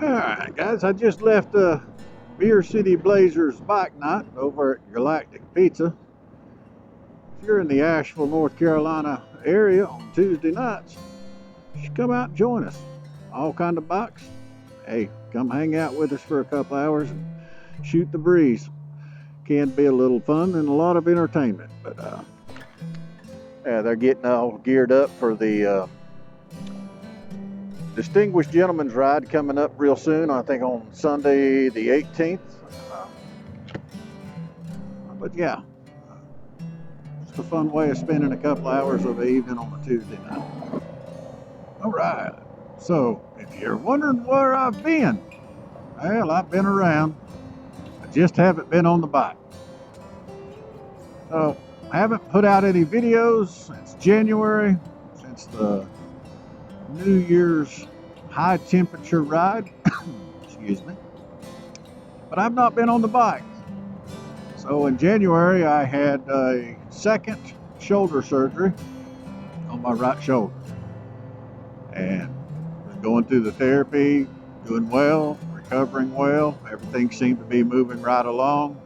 Alright guys, I just left Beer City Blazers bike night over at Galactic Pizza. If you're in the Asheville, North Carolina area on Tuesday nights, you should come out and join us. All kind of bikes. Hey, come hang out with us for a couple hours and shoot the breeze. Can be a little fun and a lot of entertainment, but yeah, they're getting all geared up for the Distinguished Gentleman's Ride coming up real soon, I think on Sunday the 18th. But yeah, it's a fun way of spending a couple hours of the evening on a Tuesday night. All right, so if you're wondering where I've been, well, I've been around. I just haven't been on the bike. So I haven't put out any videos since January, since the New Year's high temperature ride. Excuse me. But I've not been on the bike. So in January I had a second shoulder surgery on my right shoulder, and was going through the therapy, doing well, recovering well. Everything seemed to be moving right along.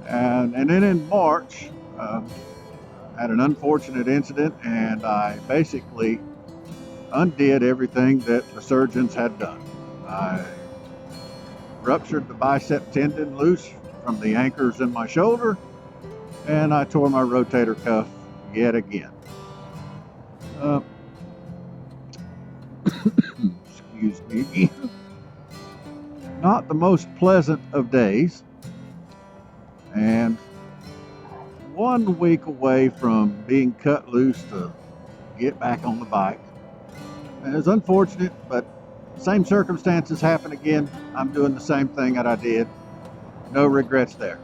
And then in March, had an unfortunate incident, and I basically undid everything that the surgeons had done. I ruptured the bicep tendon loose from the anchors in my shoulder, and I tore my rotator cuff yet again. Excuse me again. Not the most pleasant of days, and 1 week away from being cut loose to get back on the bike. And it's unfortunate, but same circumstances happen again. I'm doing the same thing that I did. No regrets there.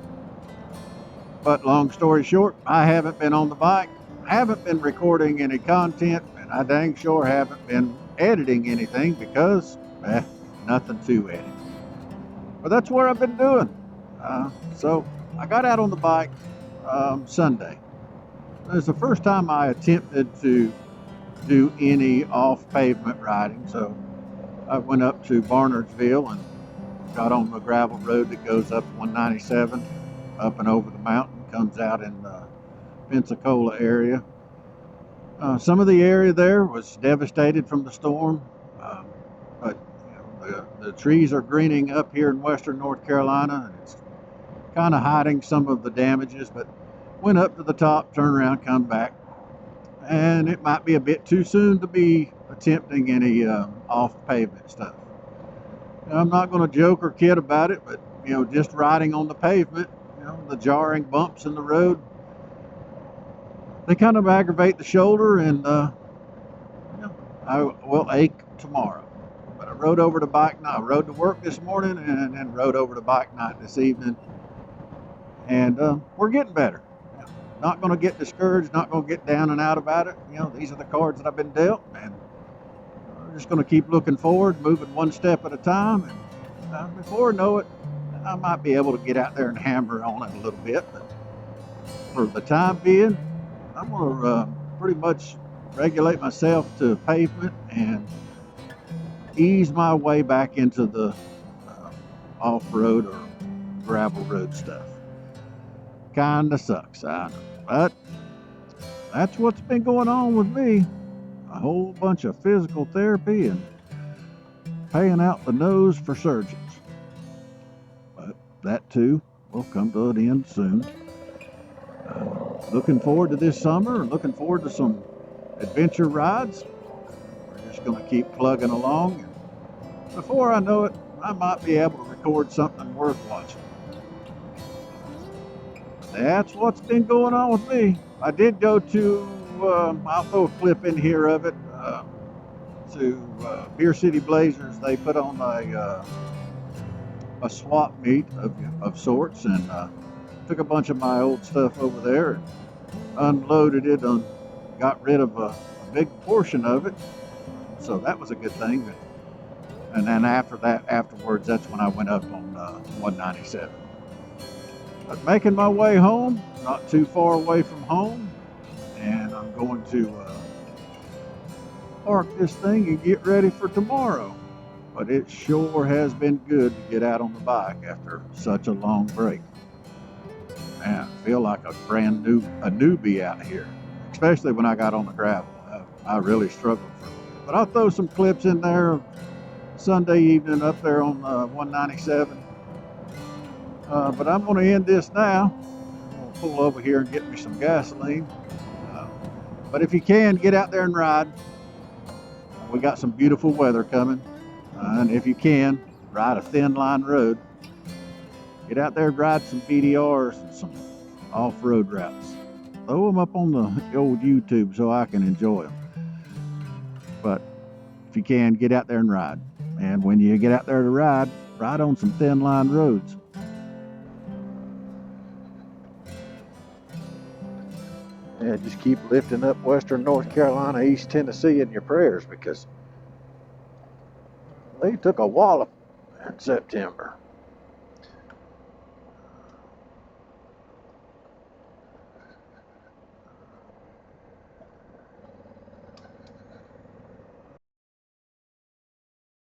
But long story short, I haven't been on the bike, haven't been recording any content, and I dang sure haven't been editing anything because nothing to edit. But that's what I've been doing. So I got out on the bike Sunday. It was the first time I attempted to do any off pavement riding, so I went up to Barnardsville and got on the gravel road that goes up 197 up and over the mountain, comes out in the Pensacola area. Some of the area there was devastated from the storm, but you know, the trees are greening up here in western North Carolina, and it's kind of hiding some of the damages. But went up to the top, turned around, come back. And it might be a bit too soon to be attempting any off-pavement stuff. Now, I'm not going to joke or kid about it, but you know, just riding on the pavement, you know, the jarring bumps in the road, they kind of aggravate the shoulder, and you know, I will ache tomorrow. But I rode over to bike night. I rode to work this morning, and then rode over to bike night this evening, and we're getting better. Not going to get discouraged, not going to get down and out about it. You know, these are the cards that I've been dealt, and we're just going to keep looking forward, moving one step at a time, and before I know it, I might be able to get out there and hammer on it a little bit. But for the time being, I'm going to pretty much regulate myself to pavement and ease my way back into the off-road or gravel road stuff. Kinda sucks, I know, but that's what's been going on with me. A whole bunch of physical therapy and paying out the nose for surgeons. But that too will come to an end soon. Looking forward to this summer, looking forward to some adventure rides. We're just going to keep plugging along, and before I know it, I might be able to record something worth watching. That's what's been going on with me. I did go to, I'll throw a clip in here of it, to Beer City Blazers. They put on a swap meet of sorts, and took a bunch of my old stuff over there and unloaded it, and got rid of a big portion of it. So that was a good thing. And then afterwards, that's when I went up on 197. But making my way home, not too far away from home, and I'm going to park this thing and get ready for tomorrow. but it sure has been good to get out on the bike after such a long break. Man, I feel like a newbie out here, especially when I got on the gravel. I really struggled for a little bit. But I'll throw some clips in there Sunday evening up there on 197. But I'm going to end this now. I'm going to pull over here and get me some gasoline. But if you can, get out there and ride. We got some beautiful weather coming. And if you can, ride a thin line road. Get out there and ride some BDRs and some off-road routes. Throw them up on the old YouTube so I can enjoy them. But if you can, get out there and ride. And when you get out there to ride on some thin line roads. Yeah, just keep lifting up Western North Carolina, East Tennessee in your prayers, because they took a wallop in September.